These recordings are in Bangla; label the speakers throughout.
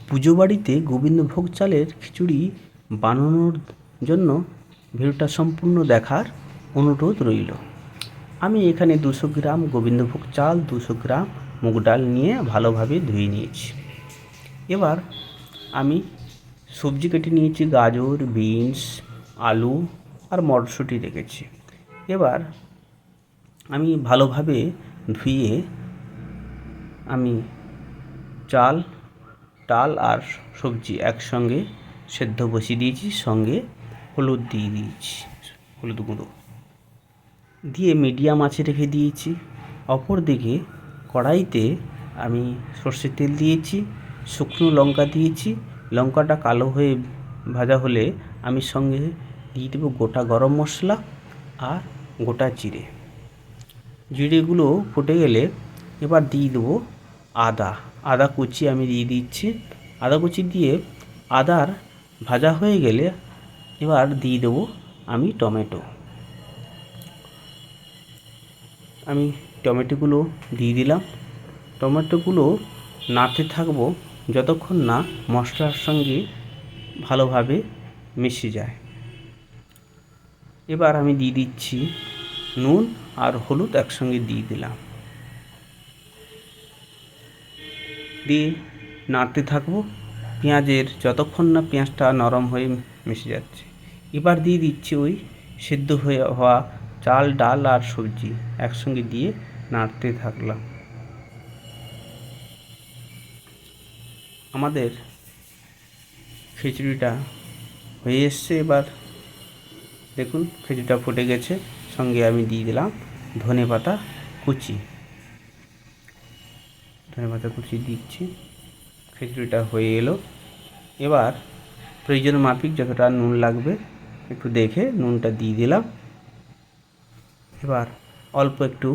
Speaker 1: পুজো বাড়িতে গোবিন্দভোগ চালের খিচুড়ি বানানোর জন্য ভিডিওটা সম্পূর্ণ দেখার অনুরোধ রইল। আমি এখানে 200 গ্রাম গোবিন্দভোগ চাল, 200 গ্রাম মুগ ডাল নিয়ে ভালোভাবে ধুয়ে নিয়েছি। এবার আমি সবজি কেটে নিয়েছি, গাজর, বিনস, আলু আর মটরশুঁটি রেখেছি। এবার আমি ভালোভাবে ধুয়ে আমি ডাল আর সবজি একসঙ্গে সেদ্ধ বসিয়ে দিয়েছি, সঙ্গে হলুদ দিয়ে দিয়েছি, হলুদ গুঁড়ো দিয়ে মিডিয়াম আঁচে রেখে দিয়েছি। অপর দিকে কড়াইতে আমি সর্ষের তেল দিয়েছি, শুকনো লঙ্কা দিয়েছি। লঙ্কাটা কালো হয়ে ভাজা হলে আমি সঙ্গে দিয়ে দেবো গোটা গরম মশলা আর গোটা জিরেগুলো ফুটে গেলে এবার দিয়ে দেবো আদা কুচি আমি দিয়ে দিচ্ছি। আদা কুচি দিয়ে আদার ভাজা হয়ে গেলে এবার দিয়ে দেবো আমি টমেটোগুলো দিয়ে দিলাম। টমেটোগুলো নাড়তে থাকবো যতক্ষণ না মশলার সঙ্গে ভালোভাবে মিশে যায়। এবার আমি দিয়ে দিচ্ছি নুন আর হলুদ একসঙ্গে দিয়ে দিলাম, দিয়ে নাড়তে থাকবো পেঁয়াজের যতক্ষণ না পেঁয়াজটা নরম হয়ে মিশে যাচ্ছে। এবার দিয়ে দিচ্ছি ওই সেদ্ধ হওয়া চাল, ডাল আর সবজি একসঙ্গে দিয়ে নাড়তে থাকলাম। আমাদের খিচুড়িটা হয়ে এসছে। এবার দেখুন খিচুড়িটা ফুটে গেছে, সঙ্গে আমি দিয়ে দিলাম ধনেপাতা কুচি দিচ্ছি। খিচুড়িটা হয়ে এলো। এবার প্রয়োজন মাফিক যতটা নুন লাগবে একটু দেখে নুনটা দিয়ে দিলাম। এবার অল্প একটু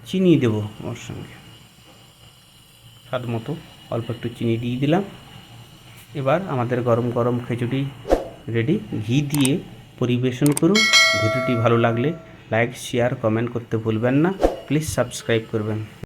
Speaker 1: চিনি দেবো, ওর সঙ্গে স্বাদ মতো অল্প একটু চিনি দিয়ে দিলাম। এবার আমাদের গরম গরম খিচুড়ি রেডি। ঘি দিয়ে পরিবেশন করুন। ভিডিওটি ভালো লাগলে লাইক, শেয়ার, কমেন্ট করতে ভুলবেন না। প্লিজ সাবস্ক্রাইব করবেন।